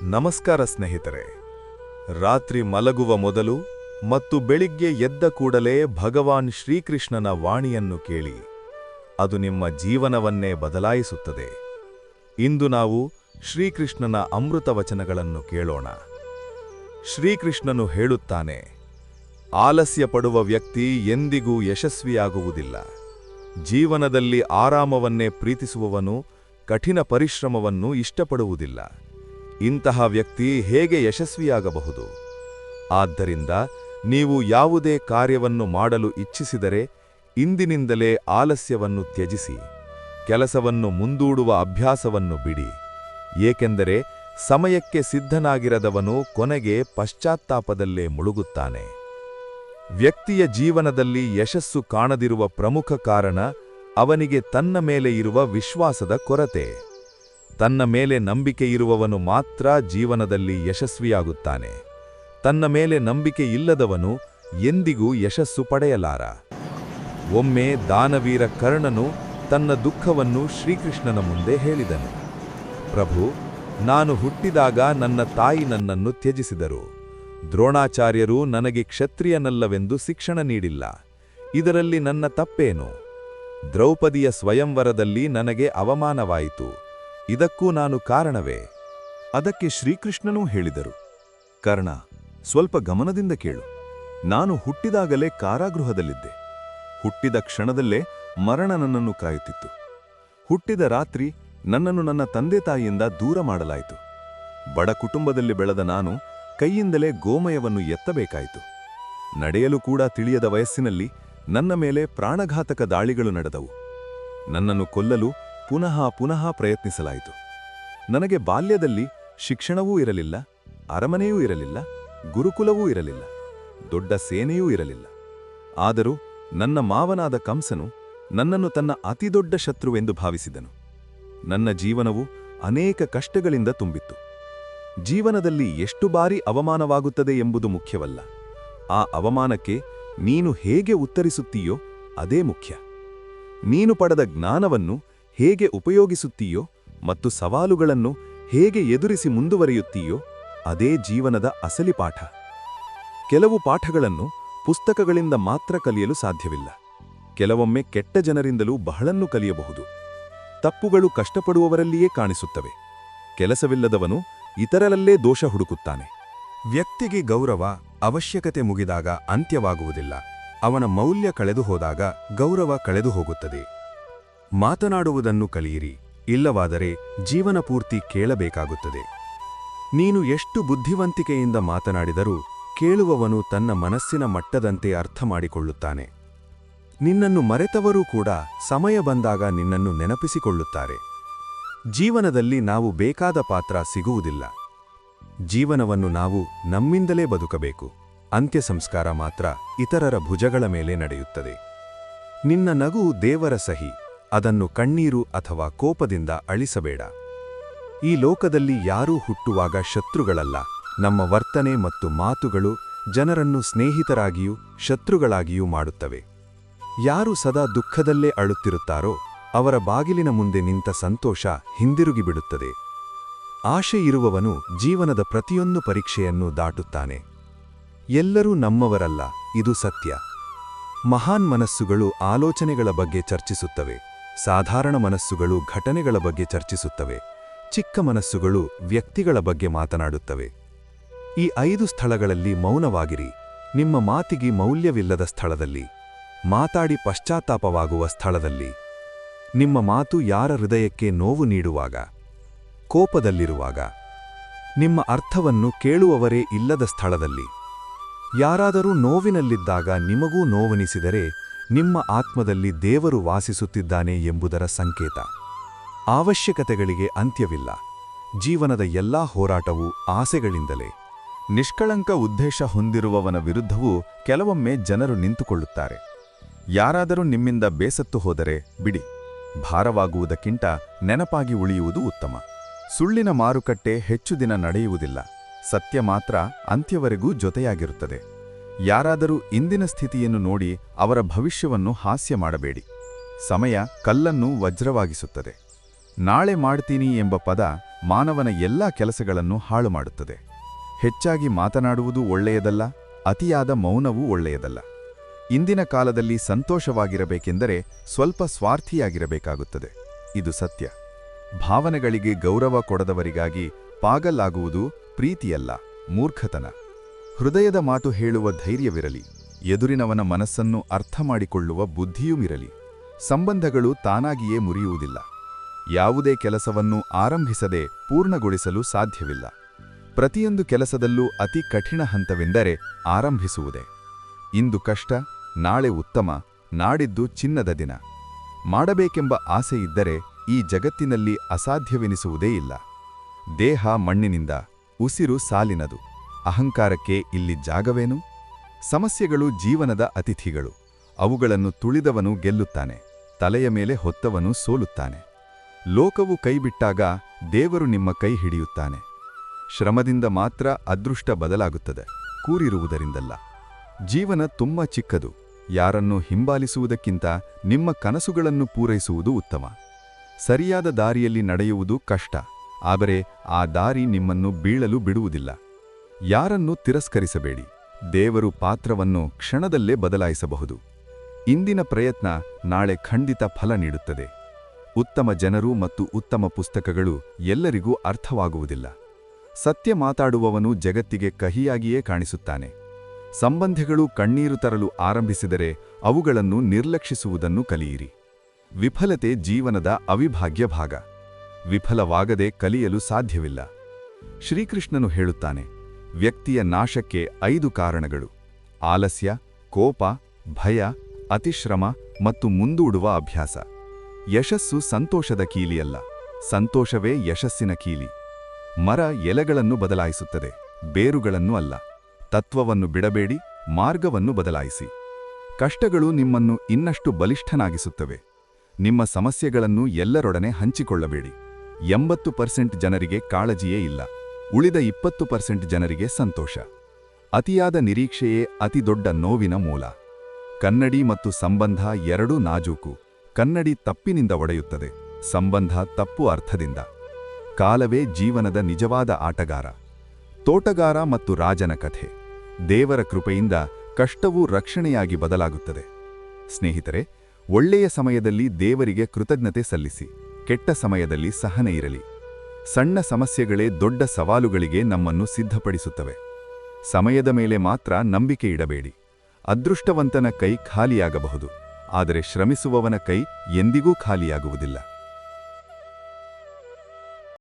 ನಮಸ್ಕಾರ ಸ್ನೇಹಿತರೆ. ರಾತ್ರಿ ಮಲಗುವ ಮೊದಲು ಮತ್ತು ಬೆಳಿಗ್ಗೆ ಎದ್ದ ಕೂಡಲೇ ಭಗವಾನ್ ಶ್ರೀಕೃಷ್ಣನ ವಾಣಿಯನ್ನು ಕೇಳಿ. ಅದು ನಿಮ್ಮ ಜೀವನವನ್ನೇ ಬದಲಾಯಿಸುತ್ತದೆ. ಇಂದು ನಾವು ಶ್ರೀಕೃಷ್ಣನ ಅಮೃತ ವಚನಗಳನ್ನು ಕೇಳೋಣ. ಶ್ರೀಕೃಷ್ಣನು ಹೇಳುತ್ತಾನೆ, ಆಲಸ್ಯ ಪಡುವ ವ್ಯಕ್ತಿ ಎಂದಿಗೂ ಯಶಸ್ವಿಯಾಗುವುದಿಲ್ಲ. ಜೀವನದಲ್ಲಿ ಆರಾಮವನ್ನೇ ಪ್ರೀತಿಸುವವನು ಕಠಿಣ ಪರಿಶ್ರಮವನ್ನು ಇಷ್ಟಪಡುವುದಿಲ್ಲ. ಇಂತಹ ವ್ಯಕ್ತಿ ಹೇಗೆ ಯಶಸ್ವಿಯಾಗಬಹುದು? ಆದ್ದರಿಂದ ನೀವು ಯಾವುದೇ ಕಾರ್ಯವನ್ನು ಮಾಡಲು ಇಚ್ಛಿಸಿದರೆ ಇಂದಿನಿಂದಲೇ ಆಲಸ್ಯವನ್ನು ತ್ಯಜಿಸಿ, ಕೆಲಸವನ್ನು ಮುಂದೂಡುವ ಅಭ್ಯಾಸವನ್ನು ಬಿಡಿ. ಏಕೆಂದರೆ ಸಮಯಕ್ಕೆ ಸಿದ್ಧನಾಗಿರದವನು ಕೊನೆಗೆ ಪಶ್ಚಾತ್ತಾಪದಲ್ಲೇ ಮುಳುಗುತ್ತಾನೆ. ವ್ಯಕ್ತಿಯ ಜೀವನದಲ್ಲಿ ಯಶಸ್ಸು ಕಾಣದಿರುವ ಪ್ರಮುಖ ಕಾರಣ ಅವನಿಗೆ ತನ್ನ ಮೇಲೆ ಇರುವ ವಿಶ್ವಾಸದ ಕೊರತೆ. ತನ್ನ ಮೇಲೆ ನಂಬಿಕೆ ಇರುವವನು ಮಾತ್ರ ಜೀವನದಲ್ಲಿ ಯಶಸ್ವಿಯಾಗುತ್ತಾನೆ. ತನ್ನ ಮೇಲೆ ನಂಬಿಕೆ ಇಲ್ಲದವನು ಎಂದಿಗೂ ಯಶಸ್ಸು ಪಡೆಯಲಾರ. ಒಮ್ಮೆ ದಾನವೀರ ಕರ್ಣನು ತನ್ನ ದುಃಖವನ್ನು ಶ್ರೀಕೃಷ್ಣನ ಮುಂದೆ ಹೇಳಿದನು. ಪ್ರಭು, ನಾನು ಹುಟ್ಟಿದಾಗ ನನ್ನ ತಾಯಿ ನನ್ನನ್ನು ತ್ಯಜಿಸಿದರು. ದ್ರೋಣಾಚಾರ್ಯರು ನನಗೆ ಕ್ಷತ್ರಿಯನಲ್ಲವೆಂದು ಶಿಕ್ಷಣ ನೀಡಿಲ್ಲ. ಇದರಲ್ಲಿ ನನ್ನ ತಪ್ಪೇನು? ದ್ರೌಪದಿಯ ಸ್ವಯಂವರದಲ್ಲಿ ನನಗೆ ಅವಮಾನವಾಯಿತು. ಇದಕ್ಕೂ ನಾನು ಕಾರಣವೇ? ಅದಕ್ಕೆ ಶ್ರೀಕೃಷ್ಣನೂ ಹೇಳಿದರು, ಕರ್ಣ, ಸ್ವಲ್ಪ ಗಮನದಿಂದ ಕೇಳು. ನಾನು ಹುಟ್ಟಿದಾಗಲೇ ಕಾರಾಗೃಹದಲ್ಲಿದ್ದೆ. ಹುಟ್ಟಿದ ಕ್ಷಣದಲ್ಲೇ ಮರಣ ನನ್ನನ್ನು ಕಾಯುತ್ತಿತ್ತು. ಹುಟ್ಟಿದ ರಾತ್ರಿ ನನ್ನನ್ನು ನನ್ನ ತಂದೆ ತಾಯಿಯಿಂದ ದೂರ ಮಾಡಲಾಯಿತು. ಬಡ ಕುಟುಂಬದಲ್ಲಿ ಬೆಳೆದ ನಾನು ಕೈಯಿಂದಲೇ ಗೋಮಯವನ್ನು ಎತ್ತಬೇಕಾಯಿತು. ನಡೆಯಲು ಕೂಡ ತಿಳಿಯದ ವಯಸ್ಸಿನಲ್ಲಿ ನನ್ನ ಮೇಲೆ ಪ್ರಾಣಘಾತಕ ದಾಳಿಗಳು ನಡೆದವು. ನನ್ನನ್ನು ಕೊಲ್ಲಲು ಪುನಃ ಪುನಃ ಪ್ರಯತ್ನಿಸಲಾಯಿತು. ನನಗೆ ಬಾಲ್ಯದಲ್ಲಿ ಶಿಕ್ಷಣವೂ ಇರಲಿಲ್ಲ, ಅರಮನೆಯೂ ಇರಲಿಲ್ಲ, ಗುರುಕುಲವೂ ಇರಲಿಲ್ಲ, ದೊಡ್ಡ ಸೇನೆಯೂ ಇರಲಿಲ್ಲ. ಆದರೂ ನನ್ನ ಮಾವನಾದ ಕಂಸನು ನನ್ನನ್ನು ತನ್ನ ಅತಿದೊಡ್ಡ ಶತ್ರುವೆಂದು ಭಾವಿಸಿದನು. ನನ್ನ ಜೀವನವು ಅನೇಕ ಕಷ್ಟಗಳಿಂದ ತುಂಬಿತ್ತು. ಜೀವನದಲ್ಲಿ ಎಷ್ಟು ಬಾರಿ ಅವಮಾನವಾಗುತ್ತದೆ ಎಂಬುದು ಮುಖ್ಯವಲ್ಲ. ಆ ಅವಮಾನಕ್ಕೆ ನೀನು ಹೇಗೆ ಉತ್ತರಿಸುತ್ತೀಯೋ ಅದೇ ಮುಖ್ಯ. ನೀನು ಪಡೆದ ಜ್ಞಾನವನ್ನು ಹೇಗೆ ಉಪಯೋಗಿಸುತ್ತೀಯೋ ಮತ್ತು ಸವಾಲುಗಳನ್ನು ಹೇಗೆ ಎದುರಿಸಿ ಮುಂದುವರಿಯುತ್ತೀಯೋ ಅದೇ ಜೀವನದ ಅಸಲಿ ಪಾಠ. ಕೆಲವು ಪಾಠಗಳನ್ನು ಪುಸ್ತಕಗಳಿಂದ ಮಾತ್ರ ಕಲಿಯಲು ಸಾಧ್ಯವಿಲ್ಲ. ಕೆಲವೊಮ್ಮೆ ಕೆಟ್ಟ ಜನರಿಂದಲೂ ಬಹಳನ್ನು ಕಲಿಯಬಹುದು. ತಪ್ಪುಗಳು ಕಷ್ಟಪಡುವವರಲ್ಲಿಯೇ ಕಾಣಿಸುತ್ತವೆ. ಕೆಲಸವಿಲ್ಲದವನು ಇತರರಲ್ಲೇ ದೋಷ ಹುಡುಕುತ್ತಾನೆ. ವ್ಯಕ್ತಿಗೆ ಗೌರವ ಅವಶ್ಯಕತೆ ಮುಗಿದಾಗ ಅಂತ್ಯವಾಗುವುದಿಲ್ಲ. ಅವನ ಮೌಲ್ಯ ಕಳೆದು ಹೋದಾಗ ಗೌರವ ಕಳೆದು ಹೋಗುತ್ತದೆ. ಮಾತನಾಡುವುದನ್ನು ಕಲಿಯಿರಿ, ಇಲ್ಲವಾದರೆ ಜೀವನ ಪೂರ್ತಿ ಕೇಳಬೇಕಾಗುತ್ತದೆ. ನೀನು ಎಷ್ಟು ಬುದ್ಧಿವಂತಿಕೆಯಿಂದ ಮಾತನಾಡಿದರೂ ಕೇಳುವವನು ತನ್ನ ಮನಸ್ಸಿನ ಮಟ್ಟದಂತೆ ಅರ್ಥ ಮಾಡಿಕೊಳ್ಳುತ್ತಾನೆ. ನಿನ್ನನ್ನು ಮರೆತವರೂ ಕೂಡ ಸಮಯ ಬಂದಾಗ ನಿನ್ನನ್ನು ನೆನಪಿಸಿಕೊಳ್ಳುತ್ತಾರೆ. ಜೀವನದಲ್ಲಿ ನಾವು ಬೇಕಾದ ಪಾತ್ರ ಸಿಗುವುದಿಲ್ಲ. ಜೀವನವನ್ನು ನಾವು ನಮ್ಮಿಂದಲೇ ಬದುಕಬೇಕು. ಅಂತ್ಯ ಸಂಸ್ಕಾರ ಮಾತ್ರ ಇತರರ ಭುಜಗಳ ಮೇಲೆ ನಡೆಯುತ್ತದೆ. ನಿನ್ನ ನಗು ದೇವರ ಸಹಿ, ಅದನ್ನು ಕಣ್ಣೀರು ಅಥವಾ ಕೋಪದಿಂದ ಅಳಿಸಬೇಡ. ಈ ಲೋಕದಲ್ಲಿ ಯಾರೂ ಹುಟ್ಟುವಾಗ ಶತ್ರುಗಳಲ್ಲ. ನಮ್ಮ ವರ್ತನೆ ಮತ್ತು ಮಾತುಗಳು ಜನರನ್ನು ಸ್ನೇಹಿತರಾಗಿಯೂ ಶತ್ರುಗಳಾಗಿಯೂ ಮಾಡುತ್ತವೆ. ಯಾರು ಸದಾ ದುಃಖದಲ್ಲೇ ಅಳುತ್ತಿರುತ್ತಾರೋ ಅವರ ಬಾಗಿಲಿನ ಮುಂದೆ ನಿಂತ ಸಂತೋಷ ಹಿಂದಿರುಗಿಬಿಡುತ್ತದೆ. ಆಶೆ ಇರುವವನು ಜೀವನದ ಪ್ರತಿಯೊಂದು ಪರೀಕ್ಷೆಯನ್ನು ದಾಟುತ್ತಾನೆ. ಎಲ್ಲರೂ ನಮ್ಮವರಲ್ಲ, ಇದು ಸತ್ಯ. ಮಹಾನ್ ಮನಸ್ಸುಗಳು ಆಲೋಚನೆಗಳ ಬಗ್ಗೆ ಚರ್ಚಿಸುತ್ತವೆ. ಸಾಧಾರಣ ಮನಸ್ಸುಗಳು ಘಟನೆಗಳ ಬಗ್ಗೆ ಚರ್ಚಿಸುತ್ತವೆ. ಚಿಕ್ಕ ಮನಸ್ಸುಗಳು ವ್ಯಕ್ತಿಗಳ ಬಗ್ಗೆ ಮಾತನಾಡುತ್ತವೆ. ಈ 5 ಸ್ಥಳಗಳಲ್ಲಿ ಮೌನವಾಗಿರಿ. ನಿಮ್ಮ ಮಾತಿಗೆ ಮೌಲ್ಯವಿಲ್ಲದ ಸ್ಥಳದಲ್ಲಿ, ಮಾತಾಡಿ ಪಶ್ಚಾತ್ತಾಪವಾಗುವ ಸ್ಥಳದಲ್ಲಿ, ನಿಮ್ಮ ಮಾತು ಯಾರ ಹೃದಯಕ್ಕೆ ನೋವು ನೀಡುವಾಗ, ಕೋಪದಲ್ಲಿರುವಾಗ, ನಿಮ್ಮ ಅರ್ಥವನ್ನು ಕೇಳುವವರೇ ಇಲ್ಲದ ಸ್ಥಳದಲ್ಲಿ, ಯಾರಾದರೂ ನೋವಿನಲ್ಲಿದ್ದಾಗ ನಿಮಗೂ ನೋವನಿಸಿದರೆ ನಿಮ್ಮ ಆತ್ಮದಲ್ಲಿ ದೇವರು ವಾಸಿಸುತ್ತಿದ್ದಾನೆ ಎಂಬುದರ ಸಂಕೇತ. ಅವಶ್ಯಕತೆಗಳಿಗೆ ಅಂತ್ಯವಿಲ್ಲ. ಜೀವನದ ಎಲ್ಲಾ ಹೋರಾಟವೂ ಆಸೆಗಳಿಂದಲೇ. ನಿಷ್ಕಳಂಕ ಉದ್ದೇಶ ಹೊಂದಿರುವವನ ವಿರುದ್ಧವೂ ಕೆಲವೊಮ್ಮೆ ಜನರು ನಿಂತುಕೊಳ್ಳುತ್ತಾರೆ. ಯಾರಾದರೂ ನಿಮ್ಮಿಂದ ಬೇಸತ್ತು ಹೋದರೆ ಬಿಡಿ. ಭಾರವಾಗುವುದಕ್ಕಿಂತ ನೆನಪಾಗಿ ಉಳಿಯುವುದು ಉತ್ತಮ. ಸುಳ್ಳಿನ ಮಾರುಕಟ್ಟೆ ಹೆಚ್ಚು ದಿನ ನಡೆಯುವುದಿಲ್ಲ. ಸತ್ಯ ಮಾತ್ರ ಅಂತ್ಯವರೆಗೂ ಜೊತೆಯಾಗಿರುತ್ತದೆ. ಯಾರಾದರೂ ಇಂದಿನ ಸ್ಥಿತಿಯನ್ನು ನೋಡಿ ಅವರ ಭವಿಷ್ಯವನ್ನು ಹಾಸ್ಯ ಮಾಡಬೇಡಿ. ಸಮಯ ಕಲ್ಲನ್ನು ವಜ್ರವಾಗಿಸುತ್ತದೆ. ನಾಳೆ ಮಾಡ್ತೀನಿ ಎಂಬ ಪದ ಮಾನವನ ಎಲ್ಲಾ ಕೆಲಸಗಳನ್ನು ಹಾಳು ಮಾಡುತ್ತದೆ. ಹೆಚ್ಚಾಗಿ ಮಾತನಾಡುವುದು ಒಳ್ಳೆಯದಲ್ಲ, ಅತಿಯಾದ ಮೌನವೂ ಒಳ್ಳೆಯದಲ್ಲ. ಇಂದಿನ ಕಾಲದಲ್ಲಿ ಸಂತೋಷವಾಗಿರಬೇಕೆಂದರೆ ಸ್ವಲ್ಪ ಸ್ವಾರ್ಥಿಯಾಗಿರಬೇಕಾಗುತ್ತದೆ. ಇದು ಸತ್ಯ. ಭಾವನೆಗಳಿಗೆ ಗೌರವ ಕೊಡದವರಿಗಾಗಿ ಪಾಗಲಾಗುವುದು ಪ್ರೀತಿಯಲ್ಲ, ಮೂರ್ಖತನ. ಹೃದಯದ ಮಾತು ಹೇಳುವ ಧೈರ್ಯವಿರಲಿ, ಎದುರಿನವನ ಮನಸ್ಸನ್ನು ಅರ್ಥ ಮಾಡಿಕೊಳ್ಳುವ ಬುದ್ಧಿಯೂಮಿರಲಿ. ಸಂಬಂಧಗಳು ತಾನಾಗಿಯೇ ಮುರಿಯುವುದಿಲ್ಲ. ಯಾವುದೇ ಕೆಲಸವನ್ನು ಆರಂಭಿಸದೆ ಪೂರ್ಣಗೊಳಿಸಲು ಸಾಧ್ಯವಿಲ್ಲ. ಪ್ರತಿಯೊಂದು ಕೆಲಸದಲ್ಲೂ ಅತಿ ಕಠಿಣ ಹಂತವೆಂದರೆ ಆರಂಭಿಸುವುದೇ. ಇಂದು ಕಷ್ಟ, ನಾಳೆ ಉತ್ತಮ, ನಾಡಿದ್ದು ಚಿನ್ನದ ದಿನ. ಮಾಡಬೇಕೆಂಬ ಆಸೆ ಇದ್ದರೆ ಈ ಜಗತ್ತಿನಲ್ಲಿ ಅಸಾಧ್ಯವೆನಿಸುವುದೇ ಇಲ್ಲ. ದೇಹ ಮಣ್ಣಿನಿಂದ, ಉಸಿರು ಸಾಲಿನದು. ಅಹಂಕಾರಕ್ಕೆ ಇಲ್ಲಿ ಜಾಗವೇನು? ಸಮಸ್ಯೆಗಳು ಜೀವನದ ಅತಿಥಿಗಳು. ಅವುಗಳನ್ನು ತುಳಿದವನು ಗೆಲ್ಲುತ್ತಾನೆ, ತಲೆಯ ಮೇಲೆ ಹೊತ್ತವನು ಸೋಲುತ್ತಾನೆ. ಲೋಕವು ಕೈಬಿಟ್ಟಾಗ ದೇವರು ನಿಮ್ಮ ಕೈ ಹಿಡಿಯುತ್ತಾನೆ. ಶ್ರಮದಿಂದ ಮಾತ್ರ ಅದೃಷ್ಟ ಬದಲಾಗುತ್ತದೆ, ಕೂರಿರುವುದರಿಂದಲ್ಲ. ಜೀವನ ತುಂಬ ಚಿಕ್ಕದು. ಯಾರನ್ನು ಹಿಂಬಾಲಿಸುವುದಕ್ಕಿಂತ ನಿಮ್ಮ ಕನಸುಗಳನ್ನು ಪೂರೈಸುವುದು ಉತ್ತಮ. ಸರಿಯಾದ ದಾರಿಯಲ್ಲಿ ನಡೆಯುವುದು ಕಷ್ಟ, ಆದರೆ ಆ ದಾರಿ ನಿಮ್ಮನ್ನು ಬೀಳಲು ಬಿಡುವುದಿಲ್ಲ. ಯಾರನ್ನೂ ತಿರಸ್ಕರಿಸಬೇಡಿ. ದೇವರು ಪಾತ್ರವನ್ನು ಕ್ಷಣದಲ್ಲೇ ಬದಲಾಯಿಸಬಹುದು. ಇಂದಿನ ಪ್ರಯತ್ನ ನಾಳೆ ಖಂಡಿತ ಫಲ ನೀಡುತ್ತದೆ. ಉತ್ತಮ ಜನರು ಮತ್ತು ಉತ್ತಮ ಪುಸ್ತಕಗಳು ಎಲ್ಲರಿಗೂ ಅರ್ಥವಾಗುವುದಿಲ್ಲ. ಸತ್ಯ ಮಾತಾಡುವವನು ಜಗತ್ತಿಗೆ ಕಹಿಯಾಗಿಯೇ ಕಾಣಿಸುತ್ತಾನೆ. ಸಂಬಂಧಗಳು ಕಣ್ಣೀರು ತರಲು ಆರಂಭಿಸಿದರೆ ಅವುಗಳನ್ನು ನಿರ್ಲಕ್ಷಿಸುವುದನ್ನು ಕಲಿಯಿರಿ. ವಿಫಲತೆ ಜೀವನದ ಅವಿಭಾಗ್ಯ ಭಾಗ. ವಿಫಲವಾಗದೆ ಕಲಿಯಲು ಸಾಧ್ಯವಿಲ್ಲ. ಶ್ರೀಕೃಷ್ಣನು ಹೇಳುತ್ತಾನೆ, ವ್ಯಕ್ತಿಯ ನಾಶಕ್ಕೆ 5 ಕಾರಣಗಳು: ಆಲಸ್ಯ, ಕೋಪ, ಭಯ, ಅತಿಶ್ರಮ ಮತ್ತು ಮುಂದೂಡುವ ಅಭ್ಯಾಸ. ಯಶಸ್ಸು ಸಂತೋಷದ ಕೀಲಿಯಲ್ಲ, ಸಂತೋಷವೇ ಯಶಸ್ಸಿನ ಕೀಲಿ. ಮರ ಎಲೆಗಳನ್ನು ಬದಲಾಯಿಸುತ್ತದೆ, ಬೇರುಗಳನ್ನು ಅಲ್ಲ. ತತ್ವವನ್ನು ಬಿಡಬೇಡಿ, ಮಾರ್ಗವನ್ನು ಬದಲಾಯಿಸಿ. ಕಷ್ಟಗಳು ನಿಮ್ಮನ್ನು ಇನ್ನಷ್ಟು ಬಲಿಷ್ಠನಾಗಿಸುತ್ತವೆ. ನಿಮ್ಮ ಸಮಸ್ಯೆಗಳನ್ನು ಎಲ್ಲರೊಡನೆ ಹಂಚಿಕೊಳ್ಳಬೇಡಿ. 80% ಜನರಿಗೆ ಕಾಳಜಿಯೇ ಇಲ್ಲ, ಉಳಿದ 20% ಜನರಿಗೆ ಸಂತೋಷ. ಅತಿಯಾದ ನಿರೀಕ್ಷೆಯೇ ಅತಿದೊಡ್ಡ ನೋವಿನ ಮೂಲ. ಕನ್ನಡಿ ಮತ್ತು ಸಂಬಂಧ ಎರಡೂ ನಾಜೂಕು. ಕನ್ನಡಿ ತಪ್ಪಿನಿಂದ ಒಡೆಯುತ್ತದೆ, ಸಂಬಂಧ ತಪ್ಪು ಅರ್ಥದಿಂದ. ಕಾಲವೇ ಜೀವನದ ನಿಜವಾದ ಆಟಗಾರ. ತೋಟಗಾರ ಮತ್ತು ರಾಜನ ಕಥೆ. ದೇವರ ಕೃಪೆಯಿಂದ ಕಷ್ಟವೂ ರಕ್ಷಣೆಯಾಗಿ ಬದಲಾಗುತ್ತದೆ. ಸ್ನೇಹಿತರೆ, ಒಳ್ಳೆಯ ಸಮಯದಲ್ಲಿ ದೇವರಿಗೆ ಕೃತಜ್ಞತೆ ಸಲ್ಲಿಸಿ. ಕೆಟ್ಟ ಸಮಯದಲ್ಲಿ ಸಹನೆ ಇರಲಿ. ಸಣ್ಣ ಸಮಸ್ಯೆಗಳೇ ದೊಡ್ಡ ಸವಾಲುಗಳಿಗೆ ನಮ್ಮನ್ನು ಸಿದ್ಧಪಡಿಸುತ್ತವೆ. ಸಮಯದ ಮೇಲೆ ಮಾತ್ರ ನಂಬಿಕೆ ಇಡಬೇಡಿ. ಅದೃಷ್ಟವಂತನ ಕೈ ಖಾಲಿಯಾಗಬಹುದು, ಆದರೆ ಶ್ರಮಿಸುವವನ ಕೈ ಎಂದಿಗೂ ಖಾಲಿಯಾಗುವುದಿಲ್ಲ.